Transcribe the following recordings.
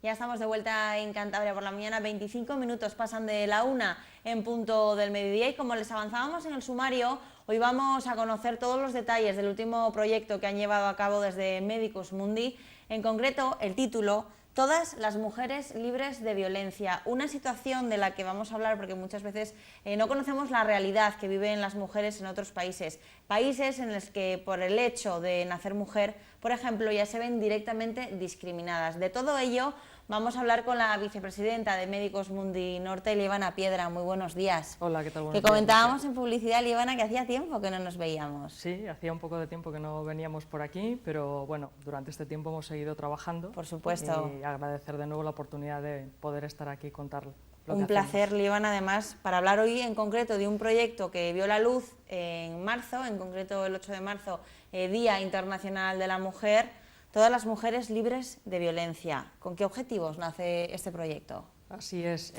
Ya estamos de vuelta en Cantabria por la mañana, 25 minutos pasan de la 1 en punto del mediodía y como les avanzábamos en el sumario, hoy vamos a conocer todos los detalles del último proyecto que han llevado a cabo desde Medicus Mundi, en concreto el título Todas las mujeres libres de violencia, una situación de la que vamos a hablar porque muchas veces no conocemos la realidad que viven las mujeres en otros países, países en los que por el hecho de nacer mujer, por ejemplo, ya se ven directamente discriminadas. De todo ello vamos a hablar con la vicepresidenta de Medicus Mundi Norte, Lievana Piedra. Muy buenos días. Hola, ¿qué tal? Buenos que días, comentábamos en publicidad, Lievana, que hacía tiempo que no nos veíamos. Sí, hacía un poco de tiempo que no veníamos por aquí, pero bueno, durante este tiempo hemos seguido trabajando. Por supuesto. Y agradecer de nuevo la oportunidad de poder estar aquí y contar lo que Un hacemos. placer, Lievana, además, para hablar hoy en concreto de un proyecto que vio la luz en marzo, en concreto el 8 de marzo, Día Internacional de la Mujer, todas las mujeres libres de violencia. ¿Con qué objetivos nace este proyecto? Así es.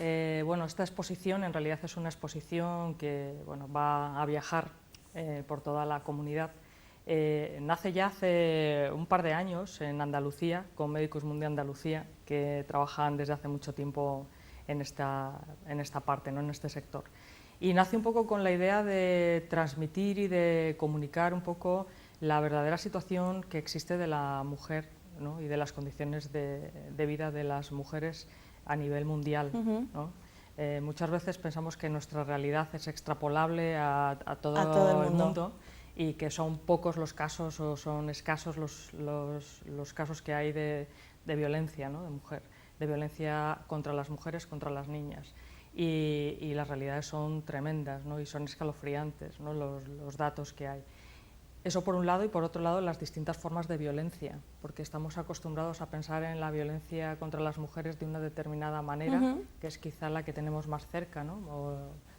Bueno, esta exposición en realidad es una exposición que va a viajar por toda la comunidad. Nace ya hace un par de años en Andalucía, con Medicus Mundi Andalucía, que trabajan desde hace mucho tiempo en esta parte, ¿no? En este sector. Y nace un poco con la idea de transmitir y de comunicar un poco la verdadera situación que existe de la mujer, ¿no? Y de las condiciones de vida de las mujeres a nivel mundial, ¿no? Muchas veces pensamos que nuestra realidad es extrapolable a todo el mundo y que son pocos los casos o son escasos los casos que hay de violencia, ¿no? De mujer, de violencia contra las mujeres, contra las niñas. Y las realidades son tremendas, ¿no? Y son escalofriantes, ¿no? Los datos que hay. Eso por un lado, y por otro lado las distintas formas de violencia, porque estamos acostumbrados a pensar en la violencia contra las mujeres de una determinada manera, que es quizá la que tenemos más cerca, ¿no?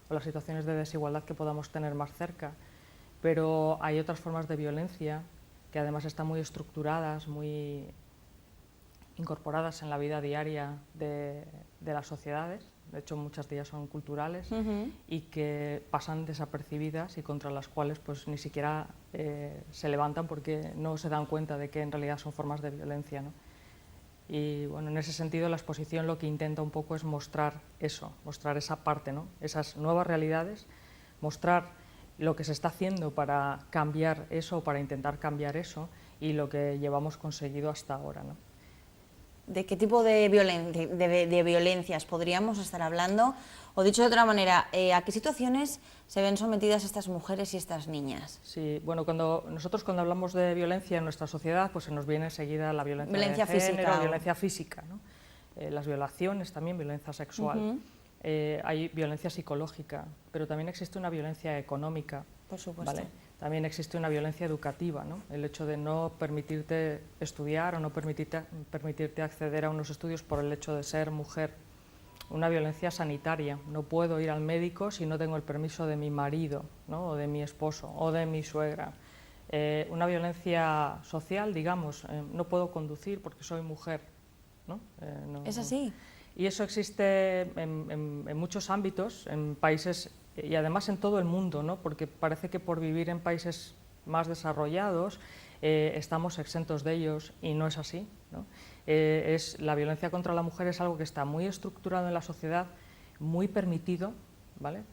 o las situaciones de desigualdad que podamos tener más cerca. Pero hay otras formas de violencia que además están muy estructuradas, muy incorporadas en la vida diaria de las sociedades. De hecho, muchas de ellas son culturales y que pasan desapercibidas y contra las cuales pues ni siquiera se levantan porque no se dan cuenta de que en realidad son formas de violencia, ¿no? Y bueno, en ese sentido la exposición lo que intenta un poco es mostrar eso, mostrar esa parte, ¿no? Esas nuevas realidades, mostrar lo que se está haciendo para cambiar eso, para intentar cambiar eso y lo que llevamos conseguido hasta ahora, ¿no? ¿De qué tipo de violencias podríamos estar hablando? O dicho de otra manera, ¿a qué situaciones se ven sometidas estas mujeres y estas niñas? Sí, bueno, nosotros cuando hablamos de violencia en nuestra sociedad, pues se nos viene enseguida la violencia de género, violencia física, ¿no? Las violaciones también, violencia sexual. Hay violencia psicológica, pero también existe una violencia económica. Por supuesto. ¿Vale? También existe una violencia educativa, ¿no? El hecho de no permitirte estudiar o no permitirte acceder a unos estudios por el hecho de ser mujer. Una violencia sanitaria, no puedo ir al médico si no tengo el permiso de mi marido, ¿no? O de mi esposo o de mi suegra. Una violencia social, digamos, no puedo conducir porque soy mujer, ¿no? ¿Es así? Y eso existe en muchos ámbitos, en países y además en todo el mundo, ¿no? Porque parece que por vivir en países más desarrollados estamos exentos de ellos y no es así, ¿no? La violencia contra la mujer es algo que está muy estructurado en la sociedad, muy permitido, ¿vale?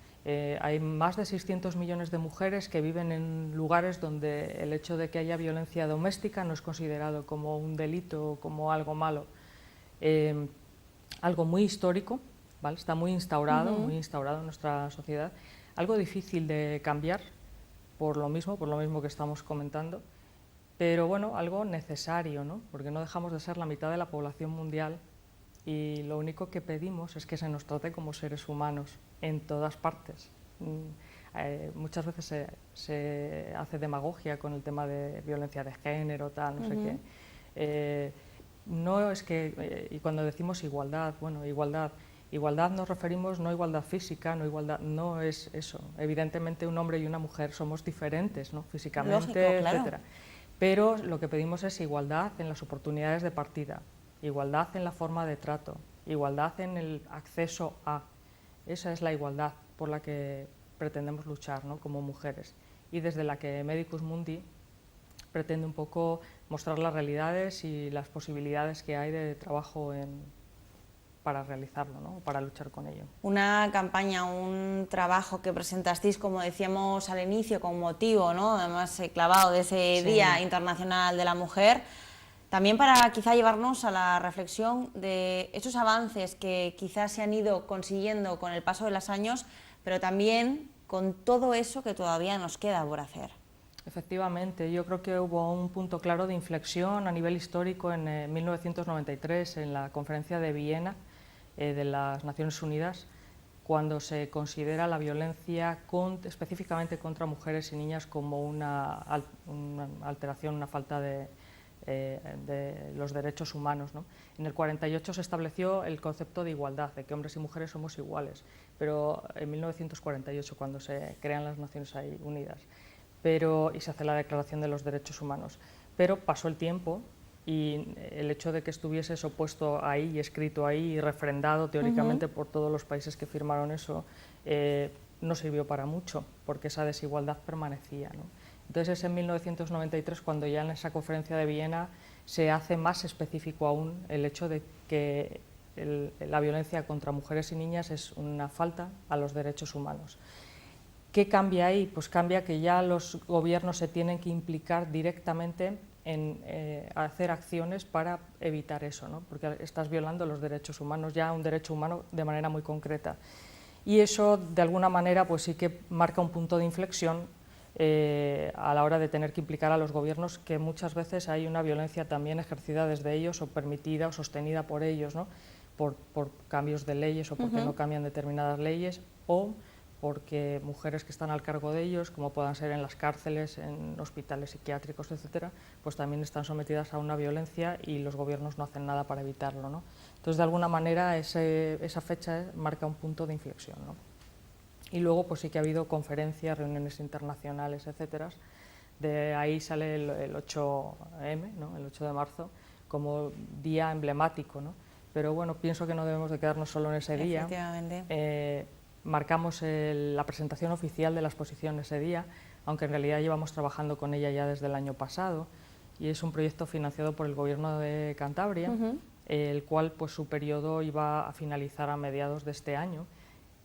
Hay más de 600 millones de mujeres que viven en lugares donde el hecho de que haya violencia doméstica no es considerado como un delito o como algo malo. Algo muy histórico, ¿vale? Está muy instaurado en nuestra sociedad, algo difícil de cambiar por lo mismo que estamos comentando, pero bueno, algo necesario, ¿no? Porque no dejamos de ser la mitad de la población mundial y lo único que pedimos es que se nos trate como seres humanos en todas partes. Muchas veces se hace demagogia con el tema de violencia de género, tal, no sé qué. No es que, y cuando decimos igualdad, bueno, igualdad nos referimos no a igualdad física, no es eso. Evidentemente un hombre y una mujer somos diferentes, ¿no? Físicamente, lógico, claro. etcétera. Pero lo que pedimos es igualdad en las oportunidades de partida, igualdad en la forma de trato, igualdad en el acceso a. Esa es la igualdad por la que pretendemos luchar, ¿no? Como mujeres. Y desde la que Medicus Mundi pretende un poco mostrar las realidades y las posibilidades que hay de trabajo en para realizarlo, ¿no? Para luchar con ello. Una campaña, un trabajo que presentasteis, como decíamos al inicio, con motivo, ¿no? Además clavado de ese Día Internacional de la Mujer, también para quizá llevarnos a la reflexión de esos avances que quizás se han ido consiguiendo con el paso de los años, pero también con todo eso que todavía nos queda por hacer. Efectivamente, yo creo que hubo un punto claro de inflexión a nivel histórico en 1993, en la conferencia de Viena de las Naciones Unidas, cuando se considera la violencia específicamente contra mujeres y niñas como una alteración, una falta de los derechos humanos, ¿no? En el 48 se estableció el concepto de igualdad, de que hombres y mujeres somos iguales, pero en 1948, cuando se crean las Naciones Unidas, y se hace la Declaración de los Derechos Humanos, pero pasó el tiempo y el hecho de que estuviese eso puesto ahí y escrito ahí y refrendado teóricamente por todos los países que firmaron eso, no sirvió para mucho, porque esa desigualdad permanecía, ¿no? Entonces es en 1993 cuando ya en esa conferencia de Viena se hace más específico aún el hecho de que la violencia contra mujeres y niñas es una falta a los derechos humanos. ¿Qué cambia ahí? Pues cambia que ya los gobiernos se tienen que implicar directamente en hacer acciones para evitar eso, ¿no? Porque estás violando los derechos humanos, ya un derecho humano de manera muy concreta. Y eso, de alguna manera, pues sí que marca un punto de inflexión a la hora de tener que implicar a los gobiernos, que muchas veces hay una violencia también ejercida desde ellos o permitida o sostenida por ellos, ¿no? por cambios de leyes o porque no cambian determinadas leyes, o porque mujeres que están al cargo de ellos, como puedan ser en las cárceles, en hospitales psiquiátricos, etcétera, pues también están sometidas a una violencia y los gobiernos no hacen nada para evitarlo, ¿no? Entonces, de alguna manera, esa fecha marca un punto de inflexión, ¿no? Y luego, pues sí que ha habido conferencias, reuniones internacionales, etcétera. De ahí sale el 8M, ¿no? El 8 de marzo, como día emblemático, ¿no? Pero bueno, pienso que no debemos de quedarnos solo en ese día. Efectivamente. Marcamos la presentación oficial de la exposición ese día, aunque en realidad llevamos trabajando con ella ya desde el año pasado, y es un proyecto financiado por el Gobierno de Cantabria, el cual pues su periodo iba a finalizar a mediados de este año,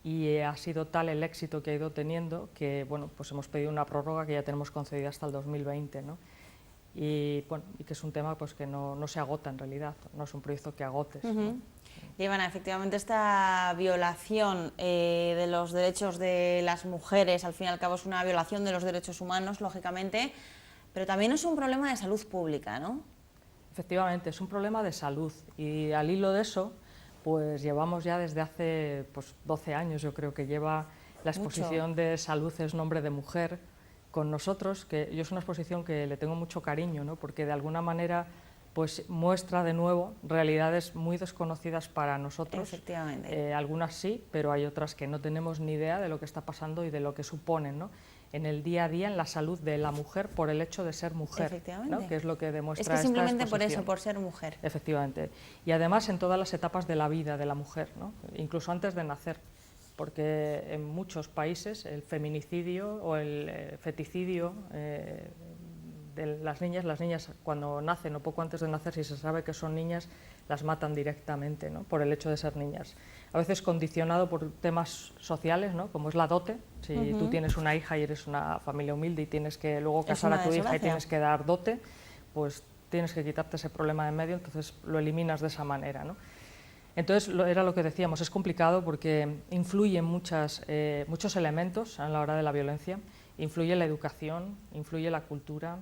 y ha sido tal el éxito que ha ido teniendo que bueno, pues hemos pedido una prórroga que ya tenemos concedida hasta el 2020, ¿no? Y, bueno, y que es un tema pues, que no se agota en realidad, no es un proyecto que agotes, ¿no? Ivana, efectivamente esta violación de los derechos de las mujeres, al fin y al cabo es una violación de los derechos humanos, lógicamente, pero también es un problema de salud pública, ¿no? Efectivamente, es un problema de salud, y al hilo de eso, pues llevamos ya desde hace 12 años, yo creo que lleva la exposición de Salud es nombre de mujer con nosotros, que yo es una exposición que le tengo mucho cariño, ¿no? Porque de alguna manera pues muestra de nuevo realidades muy desconocidas para nosotros. Efectivamente. Algunas sí, pero hay otras que no tenemos ni idea de lo que está pasando y de lo que suponen, ¿no? En el día a día, en la salud de la mujer por el hecho de ser mujer, Efectivamente. ¿no? Que es lo que demuestra esta exposición. Es que simplemente por eso, por ser mujer. Efectivamente. Y además en todas las etapas de la vida de la mujer, ¿no? Incluso antes de nacer, porque en muchos países el feminicidio o el feticidio de las niñas cuando nacen o poco antes de nacer, si se sabe que son niñas, las matan directamente, ¿no? Por el hecho de ser niñas. A veces condicionado por temas sociales, ¿no? Como es la dote. Si tú tienes una hija y eres una familia humilde y tienes que luego casar a tu hija y tienes que dar dote, pues tienes que quitarte ese problema de en medio, entonces lo eliminas de esa manera, ¿no? Entonces, era lo que decíamos, es complicado porque influyen muchos elementos a la hora de la violencia. Influye la educación, influye la cultura,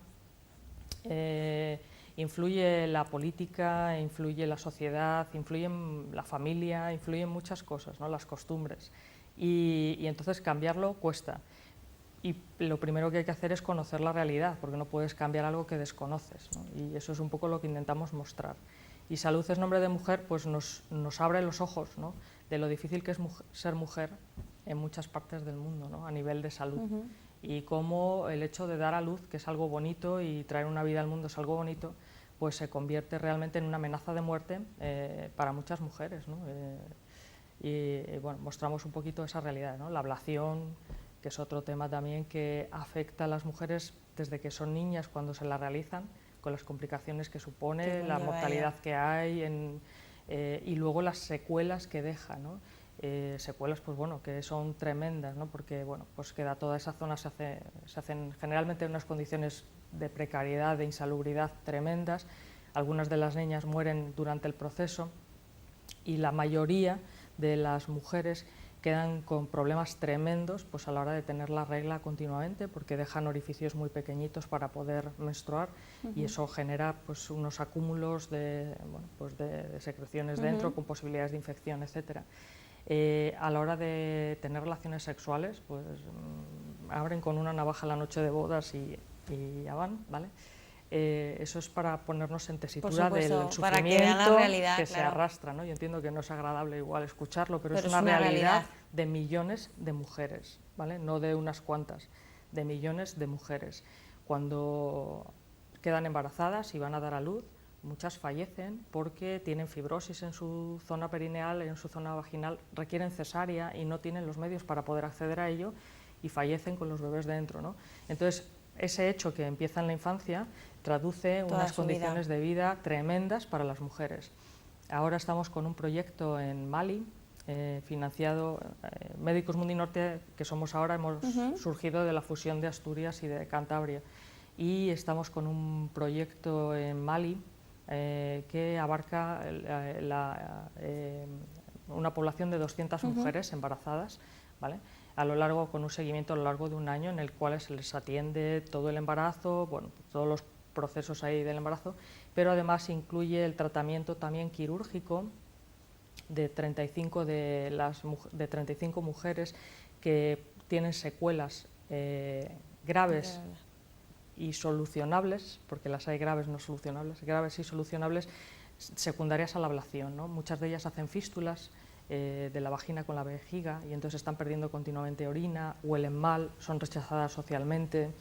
influye la política, influye la sociedad, influye la familia, influyen muchas cosas, ¿no? Las costumbres. Y entonces cambiarlo cuesta. Y lo primero que hay que hacer es conocer la realidad, porque no puedes cambiar algo que desconoces, ¿no? Y eso es un poco lo que intentamos mostrar. Y Salud es nombre de mujer pues nos abre los ojos, ¿no? De lo difícil que es ser mujer en muchas partes del mundo, ¿no? A nivel de salud. Y cómo el hecho de dar a luz, que es algo bonito, y traer una vida al mundo es algo bonito, pues se convierte realmente en una amenaza de muerte para muchas mujeres, ¿no? Bueno, mostramos un poquito esa realidad, ¿no? La ablación, que es otro tema también que afecta a las mujeres desde que son niñas cuando se la realizan, con las complicaciones que supone, la mortalidad que hay en y luego las secuelas que deja, ¿no? Secuelas pues bueno, que son tremendas, ¿no? Porque bueno, pues queda toda esa zona, se hacen generalmente en unas condiciones de precariedad, de insalubridad tremendas. Algunas de las niñas mueren durante el proceso y la mayoría de las mujeres quedan con problemas tremendos pues a la hora de tener la regla continuamente, porque dejan orificios muy pequeñitos para poder menstruar y eso genera pues unos acúmulos de, bueno, pues de secreciones dentro con posibilidades de infección, etcétera. A la hora de tener relaciones sexuales, pues abren con una navaja la noche de bodas y ya van, ¿vale? Eso es para ponernos en tesitura del sufrimiento para que vean la realidad, que claro, se arrastra, ¿no? Yo entiendo que no es agradable igual escucharlo, pero es es una realidad realidad de millones de mujeres, ¿vale? No de unas cuantas, de millones de mujeres. Cuando quedan embarazadas y van a dar a luz, muchas fallecen porque tienen fibrosis en su zona perineal, en su zona vaginal, requieren cesárea y no tienen los medios para poder acceder a ello y fallecen con los bebés dentro, ¿no? Entonces, ese hecho que empieza en la infancia traduce unas condiciones de vida tremendas para las mujeres. Ahora estamos con un proyecto en Mali, financiado Médicos Mundi Norte, que somos ahora, hemos surgido de la fusión de Asturias y de Cantabria, y estamos con un proyecto en Mali que abarca una población de 200 mujeres embarazadas, ¿vale? A lo largo, con un seguimiento a lo largo de un año en el cual se les atiende todo el embarazo, bueno, todos los procesos ahí del embarazo, pero además incluye el tratamiento también quirúrgico de 35 mujeres que tienen secuelas graves y solucionables, porque las hay graves no solucionables, graves y solucionables secundarias a la ablación, ¿no? Muchas de ellas hacen fístulas de la vagina con la vejiga y entonces están perdiendo continuamente orina, huelen mal, son rechazadas socialmente,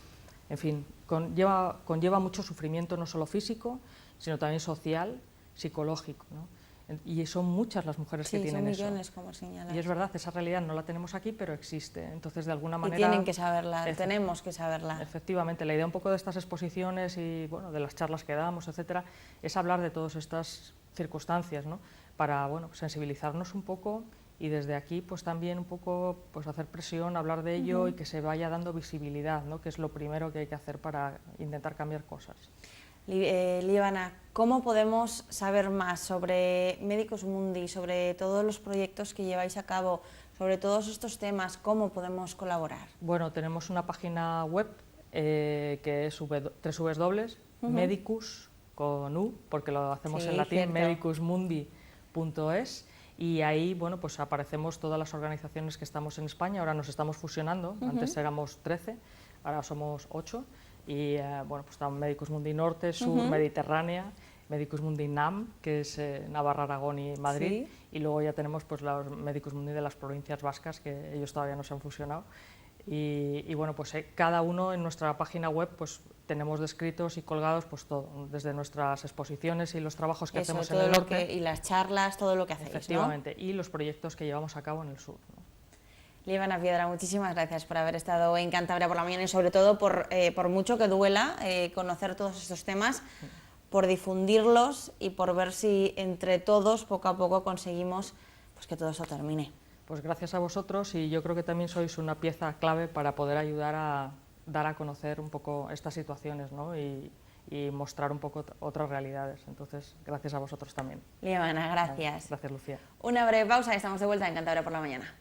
en fin, conlleva mucho sufrimiento no solo físico, sino también social, psicológico, ¿no? Y son muchas las mujeres que tienen eso. Sí, son millones, como señalas. Y es verdad, esa realidad no la tenemos aquí, pero existe. Entonces, de alguna manera... Y tienen que saberla, tenemos que saberla. Efectivamente, la idea un poco de estas exposiciones y bueno, de las charlas que damos, etcétera, es hablar de todas estas circunstancias, ¿no? Para bueno, sensibilizarnos un poco y desde aquí pues también un poco pues hacer presión, hablar de ello y que se vaya dando visibilidad, ¿no? Que es lo primero que hay que hacer para intentar cambiar cosas. Líbana, ¿cómo podemos saber más sobre Medicus Mundi, sobre todos los proyectos que lleváis a cabo, sobre todos estos temas? ¿Cómo podemos colaborar? Bueno, tenemos una página web que es www.medicus, con U, porque lo hacemos en latín, medicusmundi.es, y ahí bueno, pues aparecemos todas las organizaciones que estamos en España. Ahora nos estamos fusionando, antes éramos 13, ahora somos 8. Y bueno, pues están Medicus Mundi Norte, Sur, Mediterránea, Medicus Mundi NAM, que es Navarra, Aragón y Madrid, y luego ya tenemos pues los Medicus Mundi de las provincias vascas, que ellos todavía no se han fusionado. Y bueno, pues cada uno en nuestra página web pues tenemos descritos y colgados pues todo, desde nuestras exposiciones y los trabajos que hacemos en el norte. Y las charlas, todo lo que hacéis, efectivamente, ¿no? Y los proyectos que llevamos a cabo en el sur, ¿no? Líbana Piedra, muchísimas gracias por haber estado en Cantabria por la mañana y sobre todo por mucho que duela conocer todos estos temas, por difundirlos y por ver si entre todos poco a poco conseguimos pues, que todo eso termine. Pues gracias a vosotros, y yo creo que también sois una pieza clave para poder ayudar a dar a conocer un poco estas situaciones, ¿no? y mostrar un poco otras realidades. Entonces, gracias a vosotros también. Líbana, gracias. Gracias, Lucía. Una breve pausa y estamos de vuelta en Cantabria por la mañana.